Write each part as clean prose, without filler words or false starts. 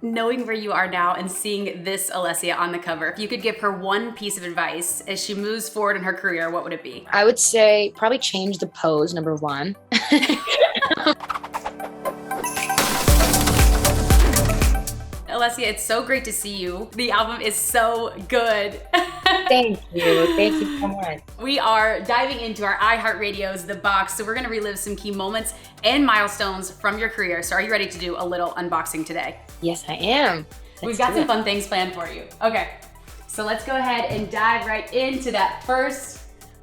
Knowing where you are now and seeing this Alessia on the cover, if you could give her one piece of advice as she moves forward in her career, what would it be? I would say probably change the pose, number one. Alessia, it's so great to see you. The album is so good. Thank you. Thank you so much. We are diving into our iHeartRadio's The Box, so we're gonna relive some key moments and milestones from your career. So are you ready to do a little unboxing today? Yes, I am. We've got some fun things planned for you. Okay, so let's go ahead and dive right into that first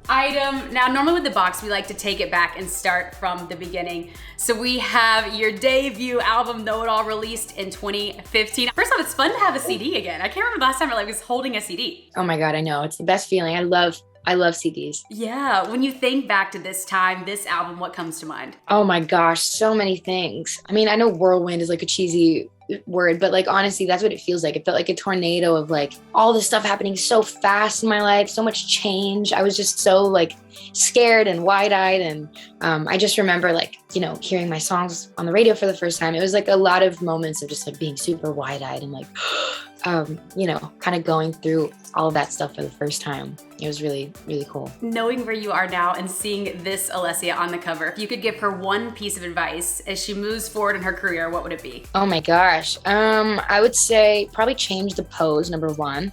item. Now, normally with the box, we like to take it back and start from the beginning. So we have your debut album, Know It All, released in 2015. First off, it's fun to have a CD again. I can't remember the last time I was holding a CD. Oh my God, I know. It's the best feeling. I love CDs. Yeah, when you think back to this time, this album, what comes to mind? Oh my gosh, so many things. I mean, I know whirlwind is like a cheesy word, but like honestly, that's what it feels like. It felt like a tornado of like all this stuff happening so fast in my life, so much change. I was just so like scared and wide-eyed, and I just remember like, you know, hearing my songs on the radio for the first time. It was like a lot of moments of just like being super wide-eyed and like you know, kind of going through all of that stuff for the first time. It was really, really cool. Knowing where you are now and seeing this Alessia on the cover, if you could give her one piece of advice as she moves forward in her career, what would it be? Oh my gosh. I would say probably change the pose, number one.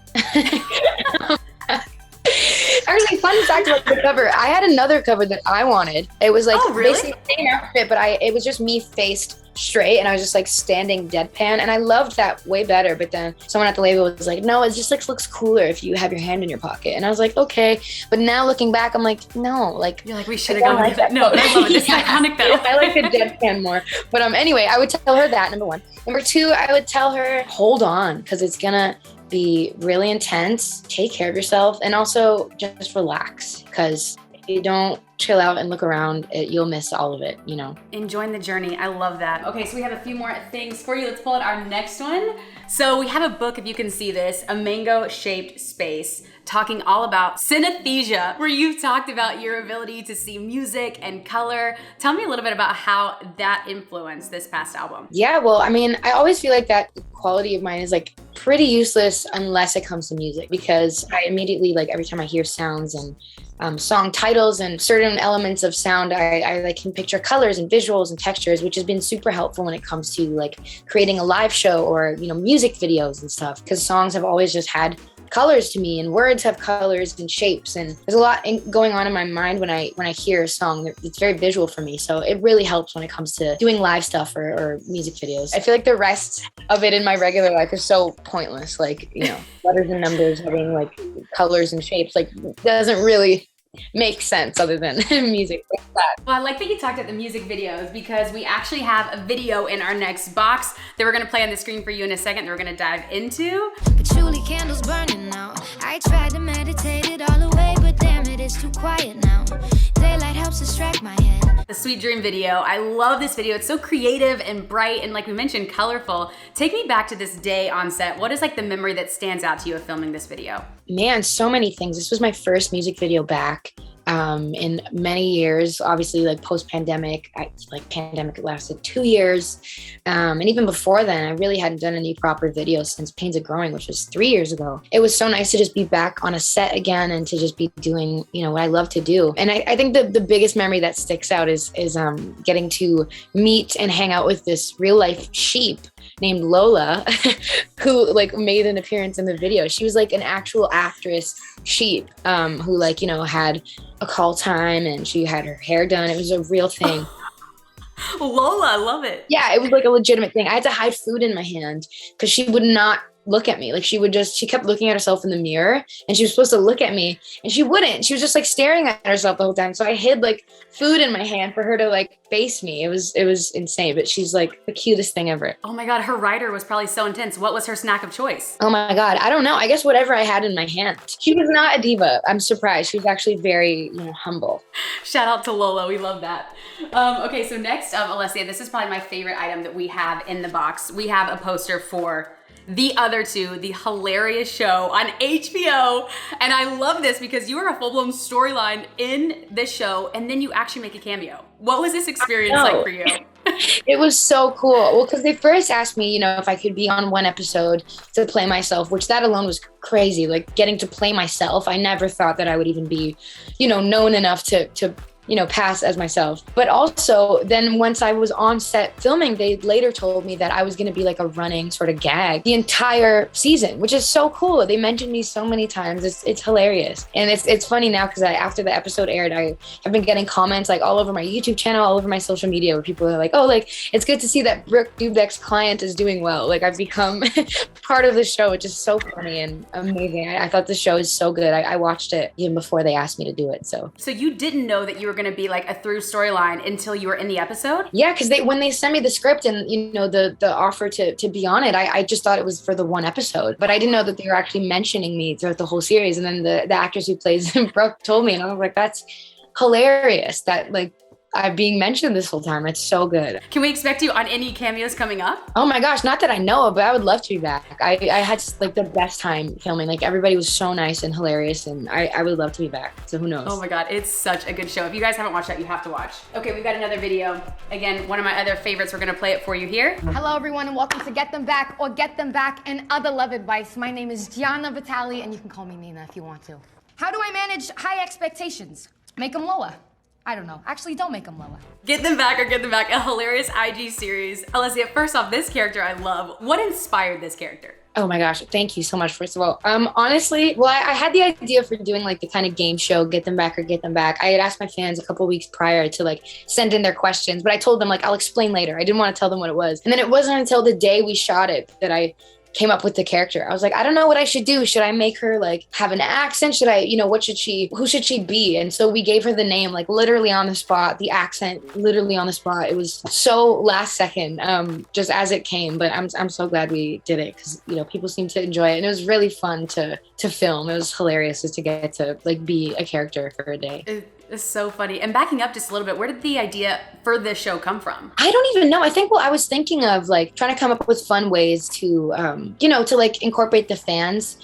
Actually, fun fact about the cover, I had another cover that I wanted. It was like basically the same outfit, but it was just me faced straight, and I was just like standing deadpan, and I loved that way better. But then someone at the label was like, no, it just like looks cooler if you have your hand in your pocket. And I was like, okay. But now looking back, I'm like, no, like you're like, we should have gone with that. No, I love it. It's iconic though. I like the deadpan more. But anyway, I would tell her that, number one. Number two, I would tell her, hold on, because it's gonna be really intense. Take care of yourself, and also just relax, because if you don't chill out and look around, you'll miss all of it, you know. Enjoying the journey. I love that. Okay, so we have a few more things for you. Let's pull out our next one. So we have a book, if you can see this, A Mango-Shaped Space, talking all about synesthesia, where you've talked about your ability to see music and color. Tell me a little bit about how that influenced this past album. Yeah, well, I mean, I always feel like that quality of mine is like pretty useless unless it comes to music, because I immediately, like every time I hear sounds and song titles and certain elements of sound, I like can picture colors and visuals and textures, which has been super helpful when it comes to like creating a live show or, you know, music videos and stuff, because songs have always just had colors to me, and words have colors and shapes, and there's a lot going on in my mind when I hear a song. It's very visual for me, so it really helps when it comes to doing live stuff or music videos. I feel like the rest of it in my regular life is so pointless, like, you know, letters and numbers having like colors and shapes, like doesn't really make sense other than music like that. Well, I like that you talked about the music videos, because we actually have a video in our next box that we're gonna play on the screen for you in a second that we're gonna dive into. Patchouli candles burning now. I tried to meditate it all away, but damn it, it's too quiet now. Daylight helps distract my head. The Sweet Dream video. I love this video. It's so creative and bright and, like we mentioned, colorful. Take me back to this day on set. What is like the memory that stands out to you of filming this video? Man, so many things. This was my first music video back in many years. Obviously, like post-pandemic, pandemic lasted 2 years. And even before then, I really hadn't done any proper videos since Pains of Growing, which was 3 years ago. It was so nice to just be back on a set again and to just be doing, you know, what I love to do. And I think the biggest memory that sticks out is getting to meet and hang out with this real life sheep named Lola, who like made an appearance in the video. She was like an actual actress sheep, who like, you know, had a call time and she had her hair done. It was a real thing. Lola, I love it. Yeah, it was like a legitimate thing. I had to hide food in my hand because she would not look at me. Like she kept looking at herself in the mirror, and she was supposed to look at me and she wouldn't. She was just like staring at herself the whole time. So I hid like food in my hand for her to like face me. It was insane, but she's like the cutest thing ever. Oh my God, her rider was probably so intense. What was her snack of choice? Oh my God, I don't know. I guess whatever I had in my hand. She was not a diva. I'm surprised. She was actually very, you know, humble. Shout out to Lola. We love that. Okay, so next up, Alessia, this is probably my favorite item that we have in the box. We have a poster for The Other Two, the hilarious show on HBO. And I love this because you are a full-blown storyline in this show, and then you actually make a cameo. What was this experience like for you? It was so cool. Well, because they first asked me, if I could be on one episode to play myself, which that alone was crazy. Like getting to play myself. I never thought that I would even be, known enough to pass as myself. But also then once I was on set filming, they later told me that I was going to be like a running sort of gag the entire season, which is so cool. They mentioned me so many times. It's hilarious. And it's funny now because after the episode aired, I have been getting comments like all over my YouTube channel, all over my social media where people are like, oh, like it's good to see that Brooke Dubek's client is doing well. Like I've become part of the show, which is so funny and amazing. I thought the show is so good. I watched it even before they asked me to do it. So you didn't know that you were going to be like a through storyline until you were in the episode? Yeah, because when they sent me the script and the offer to be on it, I just thought it was for the one episode, but I didn't know that they were actually mentioning me throughout the whole series. And then the actress who plays Brooke told me, and I was like, that's hilarious that like I'm being mentioned this whole time. It's so good. Can we expect you on any cameos coming up? Oh my gosh, not that I know of, but I would love to be back. I had like the best time filming. Like everybody was so nice and hilarious, and I would love to be back. So who knows? Oh my God, it's such a good show. If you guys haven't watched that, you have to watch. Okay, we've got another video. Again, one of my other favorites. We're gonna play it for you here. Hello everyone and welcome to Get Them Back or Get Them Back and Other Love Advice. My name is Gianna Vitali and you can call me Nina if you want to. How do I manage high expectations? Make them lower. I don't know. Actually, don't make them lower. Get Them Back or Get Them Back, a hilarious IG series. Alessia, first off, this character I love. What inspired this character? Oh my gosh, thank you so much, first of all. Honestly, well, I had the idea for doing like the kind of game show, Get Them Back or Get Them Back. I had asked my fans a couple weeks prior to like send in their questions, but I told them like, I'll explain later. I didn't want to tell them what it was. And then it wasn't until the day we shot it that I came up with the character. I was like, I don't know what I should do. Should I make her like have an accent? Should I, who should she be? And so we gave her the name, like literally on the spot, the accent literally on the spot. It was so last second, just as it came, but I'm so glad we did it because, people seem to enjoy it. And it was really fun to film. It was hilarious just to get to like be a character for a day. It's so funny. And backing up just a little bit, where did the idea for this show come from? I don't even know. I think I was thinking of like trying to come up with fun ways to, to like incorporate the fans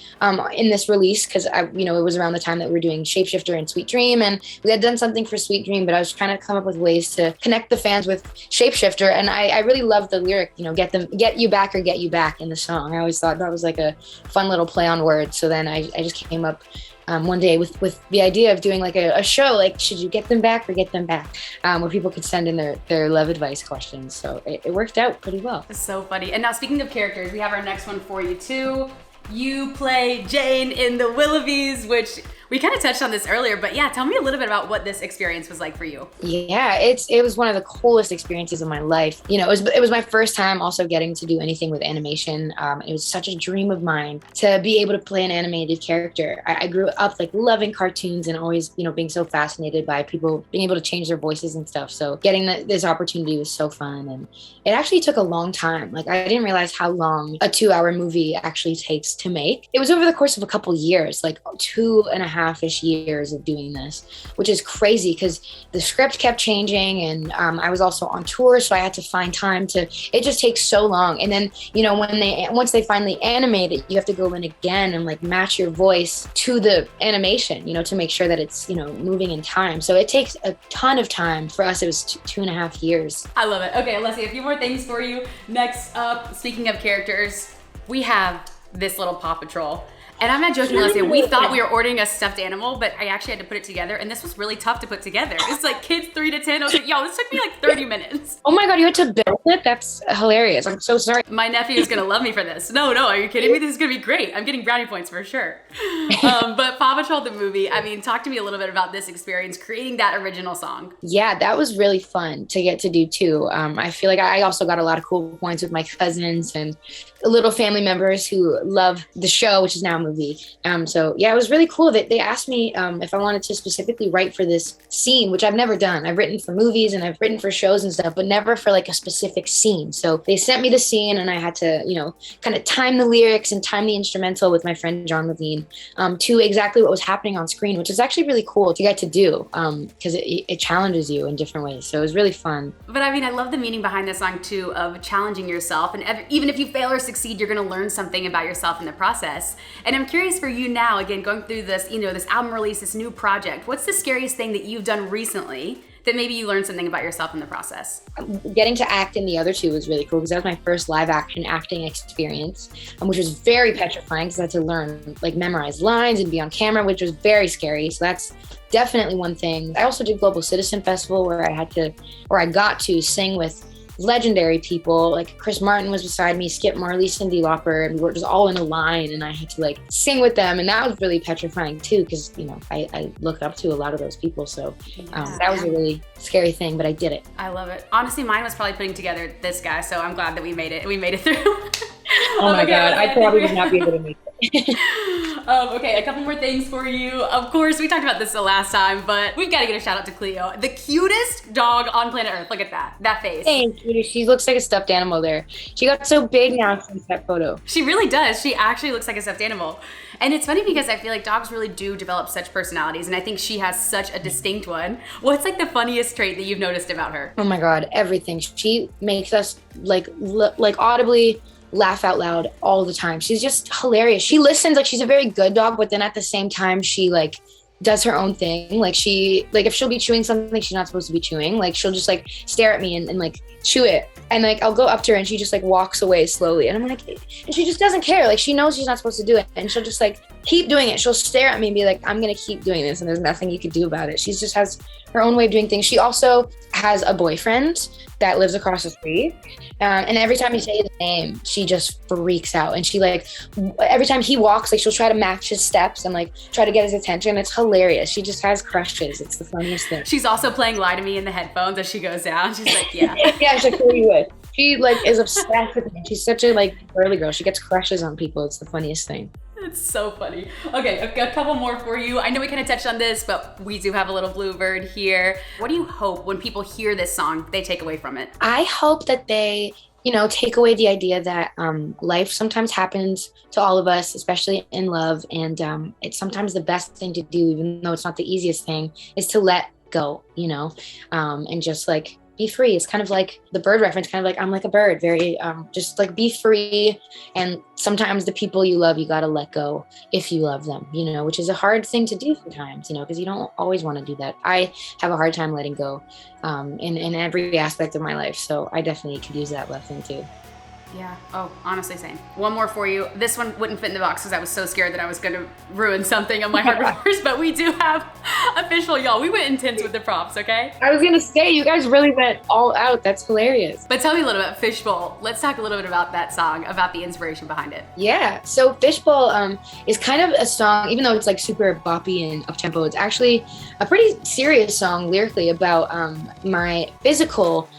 in this release. Cause it was around the time that we were doing Shapeshifter and Sweet Dream. And we had done something for Sweet Dream, but I was trying to come up with ways to connect the fans with Shapeshifter. And I really loved the lyric, get you back or get you back in the song. I always thought that was like a fun little play on words. So then I just came up one day with the idea of doing like a show, like should you get them back or get them back, where people could send in their love advice questions. So it worked out pretty well. It's so funny. And now speaking of characters, we have our next one for you too. You play Jane in The Willoughbys, which we kind of touched on this earlier, but yeah, tell me a little bit about what this experience was like for you. Yeah, it was one of the coolest experiences of my life. It was my first time also getting to do anything with animation. It was such a dream of mine to be able to play an animated character. I grew up like loving cartoons and always, being so fascinated by people being able to change their voices and stuff. So getting this opportunity was so fun. And it actually took a long time. Like I didn't realize how long a 2-hour movie actually takes to make. It was over the course of a couple years, like 2.5-ish years of doing this, which is crazy because the script kept changing and I was also on tour, so I had to find time it just takes so long. And then, once they finally animate it, you have to go in again and like match your voice to the animation, to make sure that it's, moving in time. So it takes a ton of time. For us, it was 2.5 years. I love it. Okay, Alessia, a few more things for you. Next up, speaking of characters, we have this little Paw Patrol. And I'm not joking, Alessia, we thought we were ordering a stuffed animal, but I actually had to put it together, and this was really tough to put together. It's like kids 3 to 10. I was like, this took me like 30 minutes. Oh my God, you had to build it? That's hilarious. I'm so sorry. My nephew is gonna love me for this. No, are you kidding me? This is gonna be great. I'm getting brownie points for sure. But Paw Patrol, the movie, talk to me a little bit about this experience, creating that original song. Yeah, that was really fun to get to do too. I feel like I also got a lot of cool points with my cousins and little family members who love the show, which is now a movie. So yeah, it was really cool that they asked me if I wanted to specifically write for this scene, which I've never done. I've written for movies and I've written for shows and stuff, but never for like a specific scene. So they sent me the scene and I had to, kind of time the lyrics and time the instrumental with my friend John Levine to exactly what was happening on screen, which is actually really cool to get to do because it challenges you in different ways. So it was really fun. But I love the meaning behind this song too, of challenging yourself. And even if you fail or succeed, you're going to learn something about yourself in the process. And I'm curious for you now, again, going through this, this album release, this new project, what's the scariest thing that you've done recently that maybe you learned something about yourself in the process? Getting to act in the other two was really cool because that was my first live action acting experience, which was very petrifying because I had to learn, like, memorize lines and be on camera, which was very scary. So that's definitely one thing. I also did Global Citizen Festival where I got to sing with legendary people. Like Chris Martin was beside me, Skip Marley, Cyndi Lauper, and we were just all in a line and I had to like sing with them. And that was really petrifying too, because, you know, I look up to a lot of those people. So that was a really scary thing, but I did it. I love it. Honestly, mine was probably putting together this guy. So I'm glad that we made it. We made it through. Oh my God, I probably would not be able to make it. Okay, a couple more things for you. Of course, we talked about this the last time, but we've got to get a shout out to Cleo, the cutest dog on planet Earth. Look at that face. Thank you. She looks like a stuffed animal there. She got so big now since that photo. She really does. She actually looks like a stuffed animal. And it's funny because I feel like dogs really do develop such personalities, and I think she has such a distinct one. What's like the funniest trait that you've noticed about her? Oh my God, everything. She makes us like audibly laugh out loud all the time. She's just hilarious. She listens, like she's a very good dog, but then at the same time she like does her own thing. Like if she'll be chewing something she's not supposed to be chewing, like she'll just like stare at me and like chew it. And like I'll go up to her and she just like walks away slowly. And I'm like, and she just doesn't care. Like she knows she's not supposed to do it. And she'll just like keep doing it. She'll stare at me and be like, I'm gonna keep doing this and there's nothing you could do about it. She just has her own way of doing things. She also has a boyfriend that lives across the street. And every time you say the name, she just freaks out. And she like, every time he walks, like she'll try to match his steps and like try to get his attention. It's hilarious. She just has crushes. It's the funniest thing. She's also playing Lie to Me in the headphones as she goes down. She's like, yeah. Yeah, she's like, who you with? She like is obsessed with me. She's such a like girly girl. She gets crushes on people. It's the funniest thing. It's so funny. Okay, I've got a couple more for you. I know we kind of touched on this, but we do have a little bluebird here. What do you hope when people hear this song, they take away from it? I hope that they, you know, take away the idea that life sometimes happens to all of us, especially in love. And it's sometimes the best thing to do, even though it's not the easiest thing, is to let go, you know, and just like be free. It's kind of like the bird reference, kind of like I'm like a bird, very just like be free. And sometimes the people you love, you got to let go if you love them, you know, which is a hard thing to do sometimes, you know, because you don't always want to do that. I have a hard time letting go in every aspect of my life. So I definitely could use that lesson too. Yeah. Oh, honestly, same. One more for you. This one wouldn't fit in the box because I was so scared that I was going to ruin something on my heart reporters, but we do have official, y'all. We went intense with the props, okay? I was going to say, you guys really went all out. That's hilarious. But tell me a little about Fishbowl. Let's talk a little bit about that song, about the inspiration behind it. Yeah. So Fishbowl is kind of a song, even though it's like super boppy and up-tempo, it's actually a pretty serious song lyrically about my physical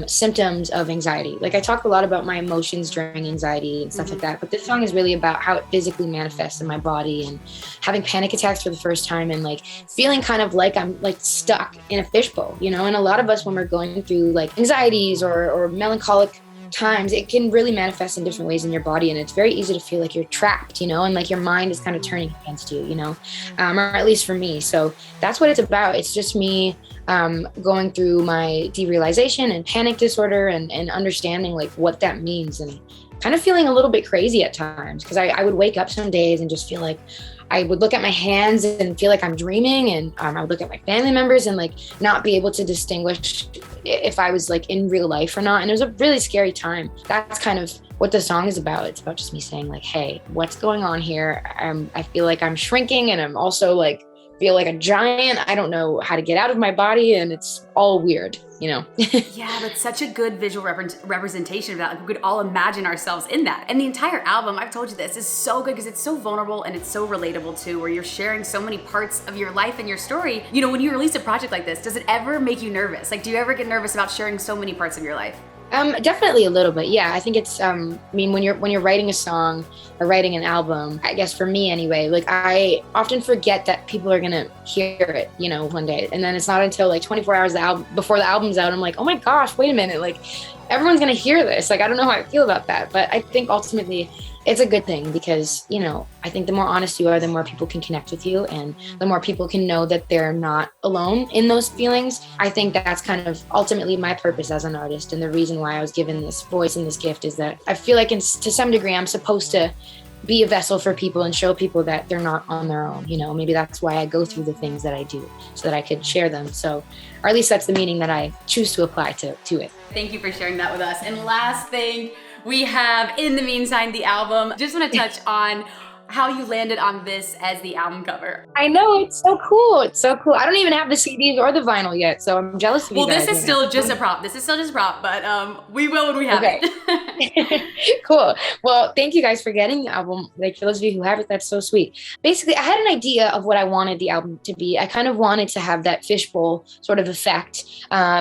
symptoms of anxiety. Like I talk a lot about my emotions during anxiety and stuff like that, but this song is really about how it physically manifests in my body and having panic attacks for the first time and like feeling kind of like I'm like stuck in a fishbowl, you know. And a lot of us, when we're going through like anxieties or melancholic times, it can really manifest in different ways in your body, and it's very easy to feel like you're trapped, you know, and like your mind is kind of turning against you, you know, or at least for me. So that's what it's about. It's just me going through my derealization and panic disorder and understanding like what that means, and kind of feeling a little bit crazy at times, because I would wake up some days and just feel like I would look at my hands and feel like I'm dreaming, and I would look at my family members and like not be able to distinguish if I was like in real life or not. And it was a really scary time. That's kind of what the song is about. It's about just me saying like, hey, what's going on here? I feel like I'm shrinking, and I'm also like feel like a giant. I don't know how to get out of my body, and it's all weird, you know. Yeah, but such a good visual representation of that. Like we could all imagine ourselves in that. And the entire album, I've told you this, is so good because it's so vulnerable and it's so relatable too, where you're sharing so many parts of your life and your story. You know, when you release a project like this, does it ever make you nervous? Like, do you ever get nervous about sharing so many parts of your life? Definitely a little bit. Yeah, I think it's, I mean, when you're writing a song or writing an album, I guess for me anyway, like I often forget that people are going to hear it, you know, one day. And then it's not until like 24 hours before the album's out, I'm like, oh my gosh, wait a minute. Like everyone's going to hear this. Like, I don't know how I feel about that. But I think ultimately it's a good thing because, you know, I think the more honest you are, the more people can connect with you, and the more people can know that they're not alone in those feelings. I think that's kind of ultimately my purpose as an artist, and the reason why I was given this voice and this gift is that I feel like to some degree I'm supposed to be a vessel for people and show people that they're not on their own. You know, maybe that's why I go through the things that I do, so that I could share them. So, or at least that's the meaning that I choose to apply to it. Thank you for sharing that with us. And last thing, we have In the Meantime, the album. Just want to touch on how you landed on this as the album cover. I know, it's so cool. It's so cool. I don't even have the CDs or the vinyl yet, so I'm jealous of you guys. Well, this is still just a prop. This is still just a prop, but we will when we have it. Cool. Well, thank you guys for getting the album. Like, for those of you who have it, that's so sweet. Basically, I had an idea of what I wanted the album to be. I kind of wanted to have that fishbowl sort of effect,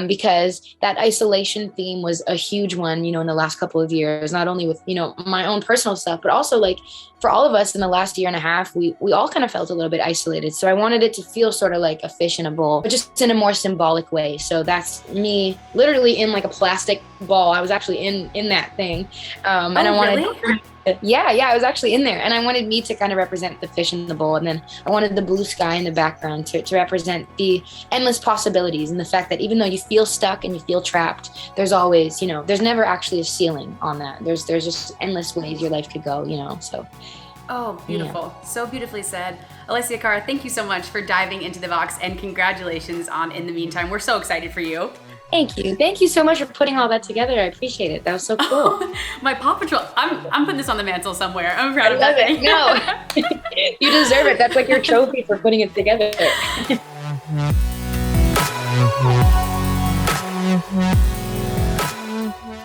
because that isolation theme was a huge one, you know, in the last couple of years, not only with, you know, my own personal stuff, but also like for all of us in the last year and a half, we all kind of felt a little bit isolated. So I wanted it to feel sort of like a fish in a bowl, but just in a more symbolic way. So that's me literally in like a plastic ball. I was actually in that thing. And I wanted, really? Yeah, I was actually in there, and I wanted me to kind of represent the fish in the bowl. And then I wanted the blue sky in the background to represent the endless possibilities, and the fact that even though you feel stuck and you feel trapped, there's always, you know, there's never actually a ceiling on that. There's just endless ways your life could go, you know, so. Oh, beautiful. Yeah. So beautifully said. Alessia Cara, thank you so much for diving into the box, and congratulations on In the Meantime. We're so excited for you. Thank you. Thank you so much for putting all that together. I appreciate it. That was so cool. My Paw Patrol. I'm putting this on the mantle somewhere. I'm proud of that. I love it. No, you deserve it. That's like your trophy for putting it together.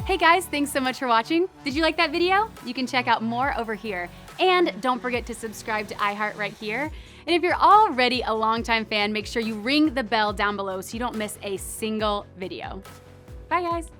Hey guys, thanks so much for watching. Did you like that video? You can check out more over here. And don't forget to subscribe to iHeart right here. And if you're already a longtime fan, make sure you ring the bell down below so you don't miss a single video. Bye guys.